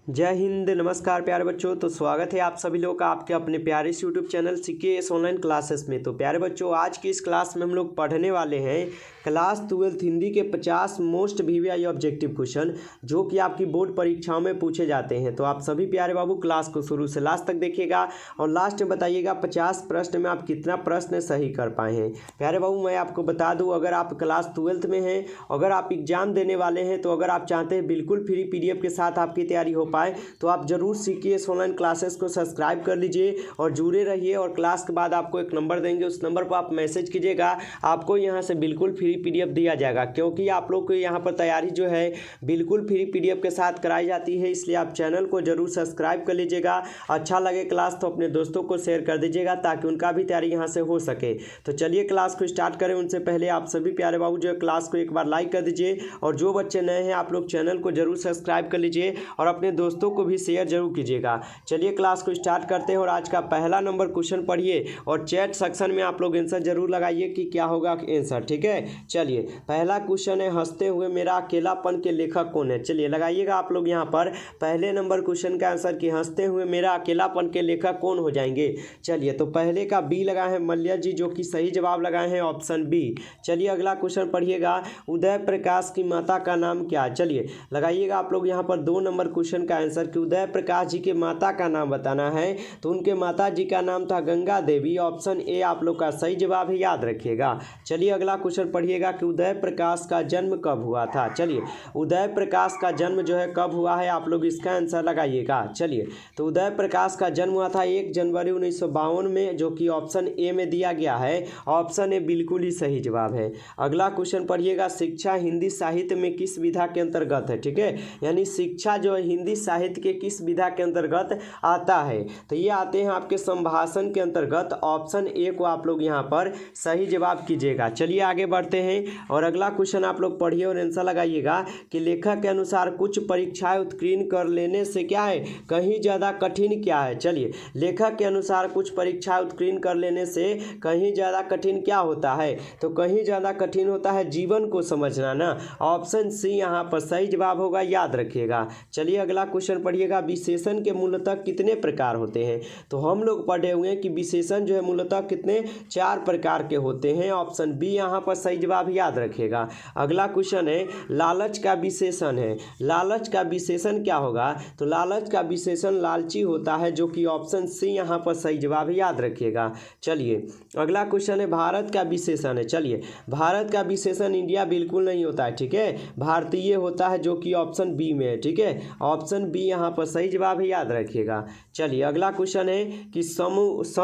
जय हिंद। नमस्कार प्यारे बच्चों, तो स्वागत है आप सभी लोग का आपके अपने प्यारे से YouTube channel CKS online classes में। तो प्यारे बच्चों, आज की इस क्लास में हम लोग पढ़ने वाले हैं क्लास 12 हिंदी के 50 मोस्ट VVI ऑब्जेक्टिव क्वेश्चन जो कि आपकी बोर्ड परीक्षाओं में पूछे जाते हैं। तो आप सभी प्यारे बाबू क्लास को शुरू से लास्ट तक देखिएगा और लास्ट में बताइएगा 50 प्रश्न में आप कितना प्रश्न सही कर पाए हैं। प्यारे बाबू, मैं आपको बता दूँ, अगर आप क्लास 12 में हैं, अगर आप एग्जाम देने वाले हैं, तो अगर आप चाहते हैं बिल्कुल फ्री PDF के साथ आपकी तैयारी हो पाए तो आप जरूर CKS ऑनलाइन क्लासेस को सब्सक्राइब कर लीजिए और जुड़े रहिए। और क्लास के बाद आपको एक नंबर देंगे, उस नंबर पर आप मैसेज कीजिएगा, आपको यहाँ से बिल्कुल फ्री PDF दिया जाएगा। क्योंकि आप लोग को यहाँ पर तैयारी जो है बिल्कुल फ्री PDF के साथ कराई जाती है, इसलिए आप चैनल को जरूर सब्सक्राइब कर लीजिएगा। अच्छा लगे क्लास तो अपने दोस्तों को शेयर कर दीजिएगा ताकि उनका भी तैयारी यहाँ से हो सके। तो चलिए क्लास को स्टार्ट करें। उनसे पहले आप सभी प्यारे बाबू जो है क्लास को एक बार लाइक कर दीजिए और जो बच्चे नए हैं आप लोग चैनल को जरूर सब्सक्राइब कर लीजिए और अपने दोस्तों को भी शेयर जरूर कीजिएगा। चलिए क्लास को स्टार्ट करते हैं और आज का पहला नंबर क्वेश्चन पढ़िए और चैट सेक्शन में आप लोग आंसर जरूर लगाइए कि क्या होगा आंसर। ठीक है, चलिए पहला क्वेश्चन है, हंसते हुए मेरा अकेलापन के लेखक कौन है। चलिए लगाइएगा आप लोग यहाँ पर पहले नंबर क्वेश्चन का आंसर कि हंसते हुए मेरा अकेलापन के लेखक कौन हो जाएंगे। चलिए तो पहले का बी लगाए हैं मल्लिया जी, जो कि सही जवाब लगाए हैं ऑप्शन बी। चलिए अगला क्वेश्चन पढ़िएगा, उदय प्रकाश की माता का नाम क्या है। चलिए लगाइएगा आप लोग यहाँ पर 2 नंबर क्वेश्चन का आंसर कि उदय प्रकाश जी के माता का नाम बताना है। तो उनके माता जी का नाम था गंगा देवी। ऑप्शन ए आप लोग का सही जवाब है, याद रखिएगा। चलिए अगला क्वेश्चन पढ़िएगा कि उदय प्रकाश का जन्म कब हुआ था। चलिए उदय प्रकाश का जन्म जो है कब हुआ है, आप लोग इसका आंसर लगाइएगा। चलिए तो उदय प्रकाश का जन्म हुआ था 1 जनवरी 1952 में, जो कि ऑप्शन ए में दिया गया है। ऑप्शन ए बिल्कुल ही सही जवाब है। अगला क्वेश्चन पढ़िएगा, शिक्षा हिंदी साहित्य में किस विधा के अंतर्गत है। ठीक है, यानी शिक्षा जो है हिंदी साहित्य के किस विधा के अंतर्गत आता है। तो ये आते हैं आपके संभाषण के अंतर्गत। ऑप्शन ए को आप लोग यहाँ पर सही जवाब कीजिएगा। चलिए आगे बढ़ते हैं और अगला क्वेश्चन आप लोग पढ़िए और आंसर लगाइएगा कि लेखक के अनुसार कुछ परीक्षाएं उत्तीर्ण कर लेने से क्या है, कहीं ज़्यादा कठिन क्या है। चलिए लेखक के अनुसार कुछ परीक्षाएं उत्तीर्ण कर लेने से कहीं ज़्यादा कठिन क्या होता है, तो कहीं ज़्यादा कठिन होता है जीवन को समझना ना। ऑप्शन सी यहाँ पर सही जवाब होगा, याद रखिएगा। चलिए अगला क्वेश्चन पढ़िएगा, विशेषण के मूलतः कितने प्रकार होते हैं। तो हम लोग पढ़े हुए हैं कि विशेषण जो है मूलतः कितने 4 प्रकार के होते हैं। ऑप्शन बी यहाँ पर सही जवाब, याद रखिएगा। अगला क्वेश्चन है, लालच का विशेषण है। लालच का विशेषण क्या होगा, तो लालच का विशेषण लालची होता है, जो कि ऑप्शन सी यहाँ पर सही जवाब है, याद रखिएगा। चलिए अगला क्वेश्चन है, भारत का विशेषण है। चलिए भारत का विशेषण इंडिया बिल्कुल नहीं होता है, ठीक है, भारतीय होता है, जो कि ऑप्शन बी में है। ठीक है, ऑप्शन बी यहाँ पर सही जवाब है, याद रखिएगा। चलिए अगला क्वेश्चन है कि सम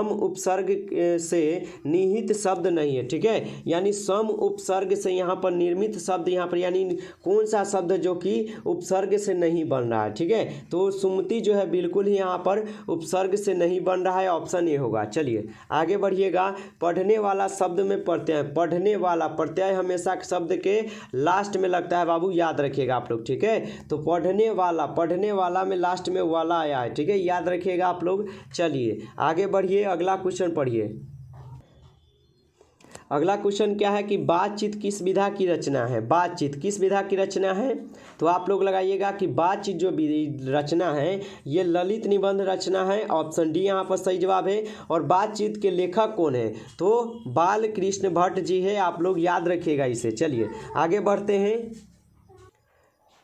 उपसर्ग से निहित शब्द नहीं है। ठीक है, यानी सम उपसर्ग से यहाँ पर निर्मित शब्द, यहाँ पर यानी कौन सा शब्द जो कि उपसर्ग से नहीं बन रहा है। ठीक है, तो सुमति जो है बिल्कुल ही यहाँ पर उपसर्ग से नहीं बन रहा है, ऑप्शन ए होगा। चलिए आगे बढ़िएगा, पढ़ने वाला शब्द में प्रत्यय, पढ़ने वाला प्रत्यय हमेशा शब्द के लास्ट में लगता है बाबू, याद रखिएगा आप लोग। ठीक है, तो पढ़ने वाला में लास्ट में वाला आया है। ठीक है, याद रखिएगा आप लोग। चलिए आगे बढ़िए, अगला क्वेश्चन पढ़िए। अगला क्वेश्चन क्या है कि बातचीत किस विधा की रचना है। बातचीत किस विधा की रचना है, तो आप लोग लगाइएगा कि बातचीत जो रचना है ये ललित निबंध रचना है। ऑप्शन डी यहाँ पर सही जवाब है। और बातचीत के लेखक कौन है, तो बाल कृष्ण भट्ट जी है, आप लोग याद रखिएगा इसे। चलिए आगे बढ़ते हैं।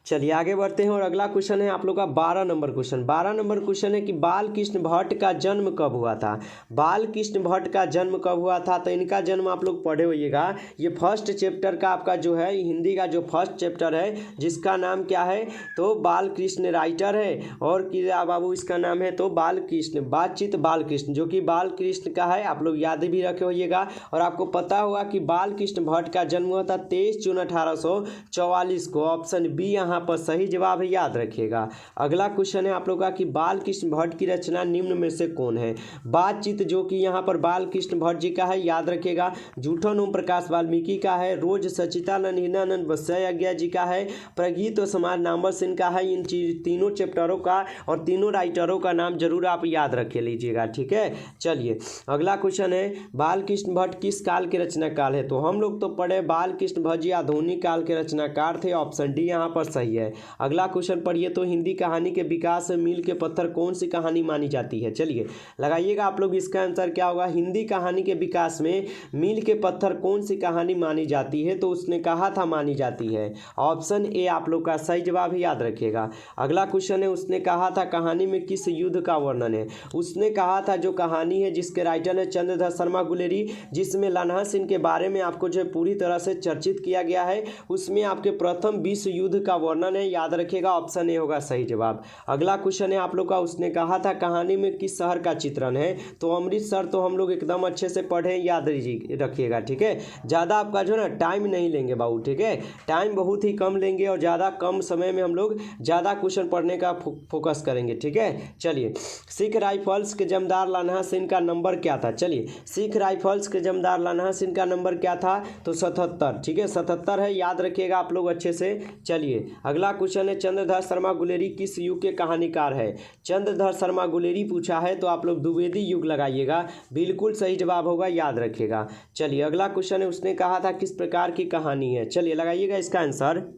चलिए आगे बढ़ते हैं और अगला क्वेश्चन है आप लोग का 12 नंबर क्वेश्चन। 12 नंबर क्वेश्चन है कि बाल कृष्ण भट्ट का जन्म कब हुआ था। बाल कृष्ण भट्ट का जन्म कब हुआ था, तो इनका जन्म आप लोग पढ़े होइएगा। ये फर्स्ट चैप्टर का आपका जो है हिंदी का जो फर्स्ट चैप्टर है, जिसका नाम क्या है, तो बाल कृष्ण राइटर है। और क्या बाबू इसका नाम है, तो बाल कृष्ण, बातचीत बाल कृष्ण, जो कि बाल कृष्ण का है, आप लोग याद भी रखे होइएगा। और आपको पता होगा कि बाल कृष्ण भट्ट का जन्म हुआ था 23 जून 1844 को। ऑप्शन बी यहाँ पर सही जवाब है, याद रखिएगा। अगला क्वेश्चन है आप लोग का कि बाल कृष्ण भट्ट की रचना निम्न में से कौन है। बातचीत जो कि यहाँ पर बाल कृष्ण भट्ट जी का है, याद रखिएगा। जूठन ओम प्रकाश वाल्मीकि का है। रोज सचितानंद हीनानंद वत्सयाज्ञा जी का है। प्रगीत और समाज नामवर सिंह का है। इन तीनों चैप्टरों का और तीनों राइटरों का नाम जरूर आप याद रख लीजिएगा। ठीक है, चलिए अगला क्वेश्चन है, बाल कृष्ण भट्ट किस काल के रचनाकार है। तो हम लोग तो पढ़े बाल कृष्ण भट्ट जी आधुनिक काल के रचनाकार थे। ऑप्शन डी यहाँ पर सही है। अगला क्वेश्चन पढ़िए तो हिंदी कहानी के विकास में मील के पत्थर कौन सी कहानी मानी जाती है। चलिए लगाइएगा आप लोग, इसका आंसर क्या होगा। हिंदी कहानी के विकास में मील के पत्थर कौन सी कहानी मानी जाती है, तो उसने कहा था मानी जाती है। ऑप्शन ए आप लोग का सही जवाब है, याद रखिएगा। अगला क्वेश्चन है, उसने कहा था कहानी में किस युद्ध का वर्णन है। उसने कहा था जो कहानी है जिसके राइटर है चंद्रधर शर्मा गुलेरी, जिसमें लान्हा सिंह के बारे में आपको जो पूरी तरह से चर्चित किया गया है, उसमें आपके प्रथम विश्व युद्ध का वर्णन है, याद रखिएगा। ऑप्शन ए होगा सही जवाब। अगला क्वेश्चन है आप लोग का, उसने कहा था कहानी में किस शहर का चित्रण है, तो अमृतसर तो हम लोग एकदम अच्छे से पढ़े, याद रखिएगा, ठीक है। ज़्यादा आपका जो है ना टाइम नहीं लेंगे बाबू, ठीक है, टाइम बहुत ही कम लेंगे और ज़्यादा कम समय में हम लोग ज़्यादा क्वेश्चन पढ़ने का फोकस करेंगे, ठीक है। चलिए, सिख राइफल्स के जमदार लान्हा सिंह का नंबर क्या था। चलिए, सिख राइफल्स के जमदार लान्हा सिंह का नंबर क्या था, तो 77, ठीक है, 77 है, याद रखिएगा आप लोग अच्छे से। चलिए अगला क्वेश्चन है, चंद्रधर शर्मा गुलेरी किस युग के कहानीकार है। चंद्रधर शर्मा गुलेरी पूछा है तो आप लोग द्विवेदी युग लगाइएगा, बिल्कुल सही जवाब होगा, याद रखिएगा। चलिए अगला क्वेश्चन है, उसने कहा था किस प्रकार की कहानी है। चलिए लगाइएगा इसका आंसर।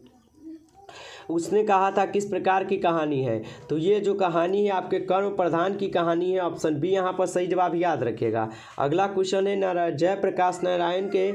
उसने कहा था किस प्रकार की कहानी है, तो ये जो कहानी है आपके कर्म प्रधान की कहानी है। ऑप्शन बी यहाँ पर सही जवाब, याद रखिएगा। अगला क्वेश्चन है, जयप्रकाश नारायण के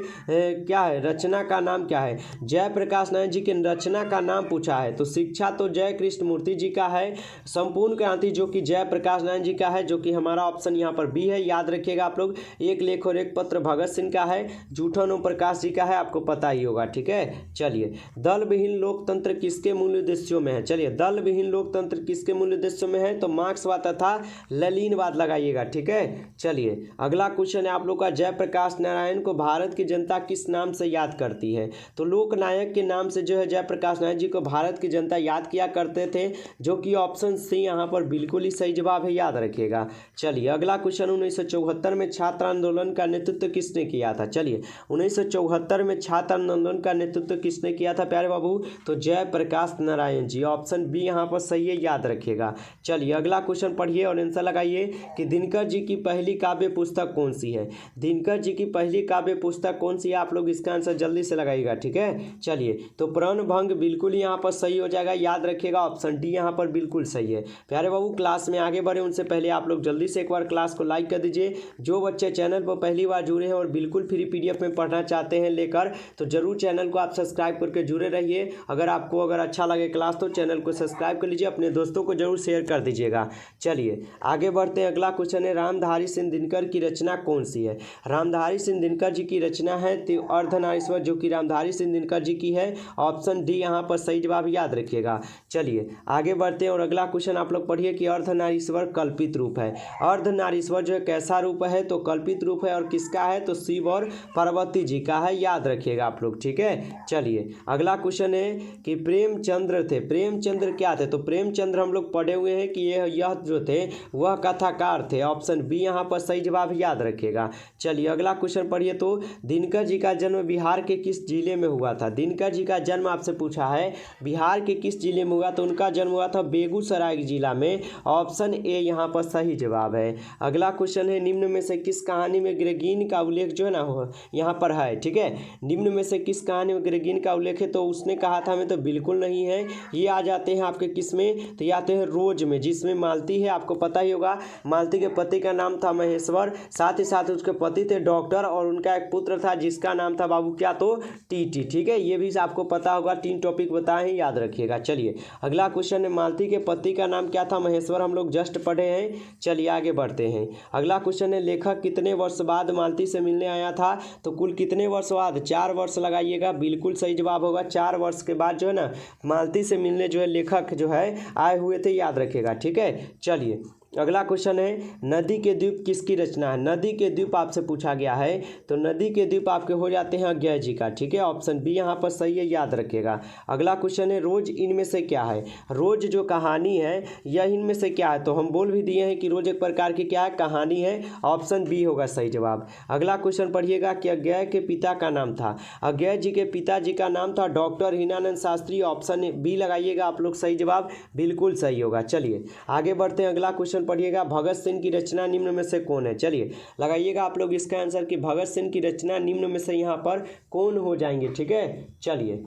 क्या है रचना का नाम क्या है। जयप्रकाश नारायण जी के रचना का नाम पूछा है, तो शिक्षा तो जय कृष्ण मूर्ति जी का है, संपूर्ण क्रांति जो कि जयप्रकाश नारायण जी का है, जो कि हमारा ऑप्शन यहाँ पर बी है, याद रखिएगा आप लोग। एक लेख और एक पत्र भगत सिंह का है, जूठन ओम प्रकाश जी का है, आपको पता ही होगा, ठीक है। चलिए, दल विहीन लोकतंत्र किसके मूल उद्देश्यों में है। चलिए, दल विहीन लोकतंत्र किसके मूल उद्देश्यों में है, तो मार्क्सवाद तथा लेनिनवाद लगाइएगा, ठीक है। चलिए अगला क्वेश्चन है आप लोग का, जयप्रकाश नारायण को भारत की जनता किस नाम से याद करती है, तो लोकनायक के नाम से जो है जयप्रकाश नारायण जी को भारत की जनता याद किया करते थे, जो कि ऑप्शन सी यहाँ पर बिल्कुल ही सही जवाब है, याद रखिएगा। चलिए अगला क्वेश्चन, 1974 में छात्र आंदोलन का नेतृत्व किसने किया था। चलिए 1974 में छात्र आंदोलन का नेतृत्व किसने किया था प्यारे बाबू, तो जयप्रकाश नारायण जी, ऑप्शन बी यहाँ पर सही है, याद रखिएगा। चलिए अगला क्वेश्चन पढ़िए और आंसर लगाइए कि दिनकर जी की पहली काव्य पुस्तक कौन सी है। दिनकर जी की पहली काव्य पुस्तक कौन सी है, आप लोग इसका आंसर जल्दी से लगाइएगा, ठीक है। चलिए, तो प्रणभंग बिल्कुल यहाँ पर सही हो जाएगा, याद रखिएगा। ऑप्शन डी यहाँ पर बिल्कुल सही है। प्यारे बाबू, क्लास में आगे बढ़े उनसे पहले आप लोग जल्दी से एक बार क्लास को लाइक कर दीजिए। जो बच्चे चैनल पर पहली बार जुड़े हैं और बिल्कुल फ्री PDF में पढ़ना चाहते हैं लेकर, तो जरूर चैनल को आप सब्सक्राइब करके जुड़े रहिए। अगर अच्छा लगे क्लास तो चैनल को सब्सक्राइब कर लीजिए, अपने दोस्तों को जरूर शेयर कर दीजिएगा। चलिए आगे बढ़ते हैं। अगला क्वेश्चन है, रामधारी सिंह दिनकर की रचना कौन सी है। रामधारी सिंह दिनकर जी की रचना है अर्धनारीश्वर, जो कि रामधारी सिंह दिनकर जी की है। ऑप्शन डी यहाँ पर सही जवाब, याद रखिएगा। चलिए आगे बढ़ते हैं और अगला क्वेश्चन आप लोग पढ़िए कि अर्धनारीश्वर कल्पित रूप है। अर्धनारीश्वर जो है कैसा रूप है, तो कल्पित रूप है, और किसका है, तो शिव और पार्वती जी का है, याद रखिएगा आप लोग, ठीक है। चलिए अगला क्वेश्चन है कि प्रेमचंद्र थे, प्रेमचंद्र क्या थे, तो प्रेमचंद्र हम लोग पढ़े हुए हैं कि यह जो थे वह कथाकार थे। ऑप्शन बी यहाँ पर सही जवाब, याद रखिएगा। चलिए अगला क्वेश्चन पढ़िए तो दिनकर जी का जन्म बिहार के किस जिले में हुआ था। दिनकर जी का जन्म आपसे पूछा है बिहार के किस जिले में हुआ, तो उनका जन्म हुआ था बेगूसराय जिला में। ऑप्शन ए यहाँ पर सही जवाब है। अगला क्वेश्चन है, निम्न में से किस कहानी में ग्रेगिन का उल्लेख जो है ना यहाँ पर है, ठीक है। निम्न में से किस कहानी में ग्रेगिन का उल्लेख है, तो उसने कहा था हमें, तो बिल्कुल नहीं है। ये आ जाते हैं आपके किस में, तो ये आते हैं रोज में, जिसमें मालती है, आपको पता ही होगा। मालती के पति का नाम था महेश्वर, साथ ही साथ उसके पति थे डॉक्टर, और उनका एक पुत्र था जिसका नाम था बाबू क्या, तो टीटी, ठीक है। ये भी आपको पता होगा, 3 टॉपिक बताए हैं, याद रखिएगा। चलिए अगला क्वेश्चन है, मालती के पति का नाम क्या था, महेश्वर, हम लोग जस्ट पढ़े हैं। चलिए आगे बढ़ते हैं। अगला क्वेश्चन है, लेखक कितने वर्ष बाद मालती से मिलने आया था, तो कुल कितने वर्ष बाद, 4 वर्ष लगाइएगा, बिल्कुल सही जवाब होगा। 4 वर्ष के बाद जो है ना मालती से मिलने जो है लेखक जो है आए हुए थे, याद रखिएगा, ठीक है। चलिए अगला क्वेश्चन है, नदी के द्वीप किसकी रचना है। नदी के द्वीप आपसे पूछा गया है, तो नदी के द्वीप आपके हो जाते हैं अज्ञेय जी का, ठीक है। ऑप्शन बी यहाँ पर सही है, याद रखिएगा। अगला क्वेश्चन है, रोज इनमें से क्या है। रोज जो कहानी है यह इनमें से क्या है, तो हम बोल भी दिए हैं कि रोज एक प्रकार की क्या है, कहानी है। ऑप्शन बी होगा सही जवाब। अगला क्वेश्चन पढ़िएगा कि अज्ञेय के पिता का नाम था। अज्ञेय जी के पिताजी का नाम था डॉक्टर हीनानंद शास्त्री। ऑप्शन बी लगाइएगा आप लोग, सही जवाब बिल्कुल सही होगा। चलिए आगे बढ़ते हैं। अगला क्वेश्चन पढ़िएगा, भगत सिंह की रचना निम्न में से कौन है। चलिए लगाइएगा आप लोग इसका आंसर कि भगत सिंह की रचना निम्न में से यहाँ पर कौन हो जाएंगे, ठीक है। चलिए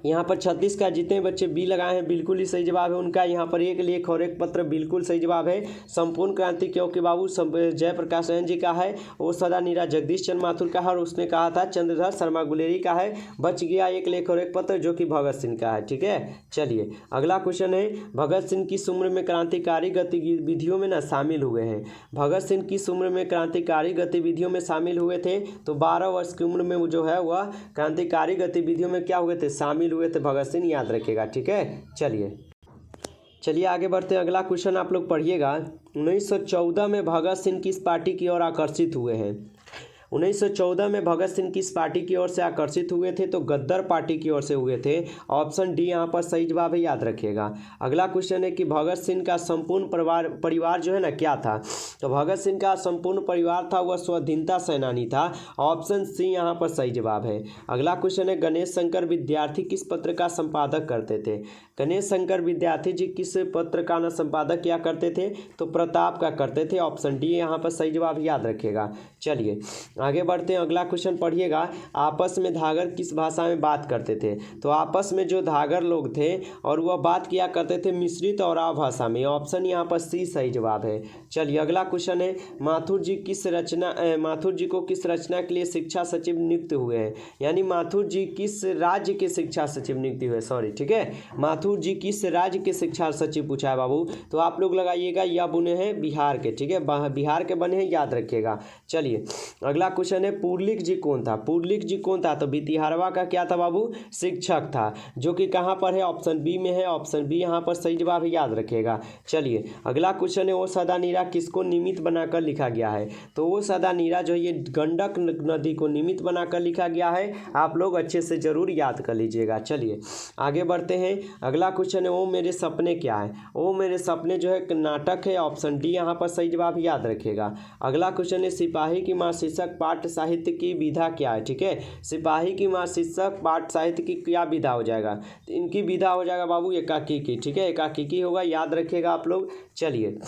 यहाँ पर 36 का जितने बच्चे बी लगाए हैं बिल्कुल ही सही जवाब है उनका। यहाँ पर एक लेख और एक पत्र बिल्कुल सही जवाब है। संपूर्ण क्रांति क्योंकि बाबू जयप्रकाश नारायण जी का है, वो सदा नीरा जगदीश चंद्र माथुर का है और उसने कहा था चंद्रधर शर्मा गुलेरी का है। बच गया एक लेख और एक पत्र जो कि भगत सिंह का है। ठीक है, चलिए अगला क्वेश्चन है, भगत सिंह किस उम्र में क्रांतिकारी गतिविधियों में शामिल हुए हैं? भगत सिंह किस उम्र में क्रांतिकारी गतिविधियों में शामिल हुए थे? तो 12 वर्ष की उम्र में वो जो है वह क्रांतिकारी गतिविधियों में क्या हुए थे? शामिल हुए थे भगत सिंह, याद रखिएगा। ठीक है, चलिए आगे बढ़ते हैं। अगला क्वेश्चन आप लोग पढ़िएगा, 1914 में भगत सिंह किस पार्टी की ओर आकर्षित हुए हैं? 1914 में भगत सिंह किस पार्टी की ओर से आकर्षित हुए थे? तो गद्दर पार्टी की ओर से हुए थे। ऑप्शन डी यहाँ पर सही जवाब है, याद रखिएगा। अगला क्वेश्चन है कि भगत सिंह का संपूर्ण परिवार जो है ना क्या था? तो भगत सिंह का संपूर्ण परिवार था वह स्वाधीनता सेनानी था। ऑप्शन सी यहाँ पर सही जवाब है। अगला क्वेश्चन है, गणेश शंकर विद्यार्थी किस पत्र का संपादक करते थे? गणेश शंकर विद्यार्थी जी किस पत्र का न संपादक क्या करते थे? तो प्रताप का करते थे। ऑप्शन डी यहाँ पर सही जवाब, याद रखिएगा। चलिए आगे बढ़ते हैं। अगला क्वेश्चन पढ़िएगा, आपस में धागर किस भाषा में बात करते थे? तो आपस में जो धागर लोग थे और वह बात किया करते थे मिश्रित और आव भाषा में। ऑप्शन यहाँ पर सी सही जवाब है। चलिए अगला क्वेश्चन है, माथुर जी को किस रचना के लिए शिक्षा सचिव नियुक्त हुए हैं? यानी माथुर जी किस राज्य के शिक्षा सचिव नियुक्त हुए? सॉरी, ठीक है, माथुर जी किस राज्य के शिक्षा सचिव पूछा है बाबू, तो आप लोग लगाइएगा यह बने हैं बिहार के। ठीक है, बिहार के बने हैं, याद रखिएगा। चलिए अगला क्वेश्चन है, पुरलिक जी कौन था? पुरलिक जी कौन था? तो बितिहारवा का क्या था बाबू? शिक्षक था, जो कि कहाँ पर है? ऑप्शन बी में है। ऑप्शन बी यहाँ पर सही जवाब है, याद रखिएगा। चलिए अगला क्वेश्चन है, वो सदा नीरा किसको निमित्त बनाकर लिखा गया है? तो वो सदा नीरा जो है ये गंडक नदी को निमित्त बनाकर लिखा गया है। आप लोग अच्छे से जरूर याद कर लीजिएगा। चलिए आगे बढ़ते हैं। अगला क्वेश्चन है, ओ मेरे सपने क्या है? ओ मेरे सपने जो है नाटक है। ऑप्शन डी यहाँ पर सही जवाब, याद रखिएगा। अगला क्वेश्चन है, सिपाही की माँ शीर्षक पाठ साहित्य की विधा क्या है? ठीक है, सिपाही की माँ शीर्षक पाठ साहित्य की क्या विधा हो जाएगा? तो इनकी विधा हो जाएगा बाबू एकाकी की। ठीक है, एकाकी की होगा, याद रखिएगा आप लोग। चलिए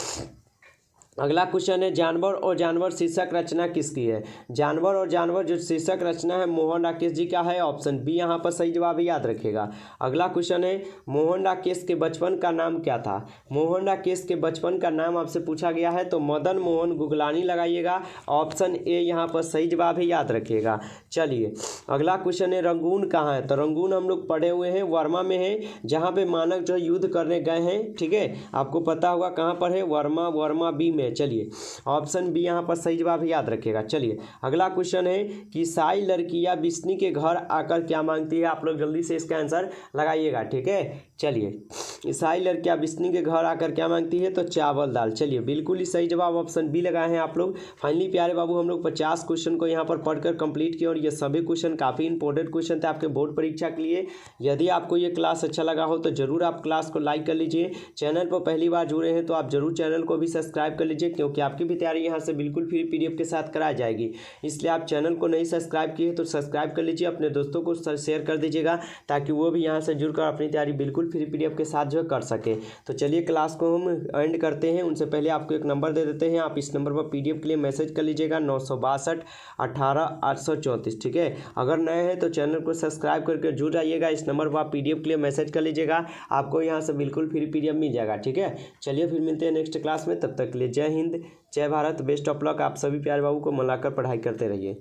अगला क्वेश्चन है, जानवर और जानवर शीर्षक रचना किसकी है? जानवर और जानवर जो शीर्षक रचना है मोहन राकेश जी का है। ऑप्शन बी यहाँ पर सही जवाब है, याद रखिएगा। अगला क्वेश्चन है, मोहन राकेश के बचपन का नाम क्या था? मोहन राकेश के बचपन का नाम आपसे पूछा गया है, तो मदन मोहन गुगलानी लगाइएगा। ऑप्शन ए यहाँ पर सही जवाब है, याद रखिएगा। चलिए अगला क्वेश्चन है, रंगून कहाँ है? तो रंगून हम लोग पढ़े हुए हैं, वर्मा में है, जहाँ पे मानक जो युद्ध करने गए हैं। ठीक है, आपको पता होगा कहाँ पर है, वर्मा बी में। चलिए ऑप्शन बी यहाँ पर सही जवाब है, याद रखिएगा। चलिए अगला क्वेश्चन है कि ईसाई लड़कियां बिस्नी के घर आकर क्या मांगती है? आप लोग जल्दी से इसका आंसर लगाइएगा। ठीक है, चलिए ईसाई लड़कियां बिस्नी के घर आकर क्या मांगती है? तो चावल दाल। चलिए बिल्कुल ही सही जवाब ऑप्शन बी लगाए हैं आप लोग। फाइनली प्यारे बाबू हम लोग 50 क्वेश्चन को यहाँ पर पढ़कर कंप्लीट किए और ये सभी क्वेश्चन काफ़ी इंपॉर्टेंट क्वेश्चन थे आपके बोर्ड परीक्षा के लिए। यदि आपको ये क्लास अच्छा लगा हो तो जरूर आप क्लास को लाइक कर लीजिए। चैनल पर पहली बार जुड़े हैं तो आप जरूर चैनल को भी सब्सक्राइब कर लीजिए, क्योंकि आपकी भी तैयारी यहाँ से बिल्कुल फ्री पीडीएफ के साथ कराई जाएगी। इसलिए आप चैनल को नहीं सब्सक्राइब किए तो सब्सक्राइब कर लीजिए, अपने दोस्तों को शेयर कर दीजिएगा ताकि वो भी यहाँ से जुड़कर अपनी तैयारी बिल्कुल फ्री पीडीएफ के साथ जो कर सके। तो चलिए क्लास को हम एंड करते हैं। उनसे पहले आपको एक नंबर दे देते हैं, आप इस नंबर पर पीडीएफ के लिए मैसेज कर लीजिएगा 962 18 834। ठीक है, अगर नए हैं तो चैनल को सब्सक्राइब करके जुड़ जाइएगा। इस नंबर पर आप पीडीएफ के लिए मैसेज कर लीजिएगा, आपको यहाँ से बिल्कुल फ्री पीडीएफ मिल जाएगा। ठीक है, चलिए फिर मिलते हैं नेक्स्ट क्लास में, तब तक के लिए जय हिंद, जय भारत, बेस्ट ऑफ लक। आप सभी प्यारे बाबू को मिलाकर पढ़ाई करते रहिए।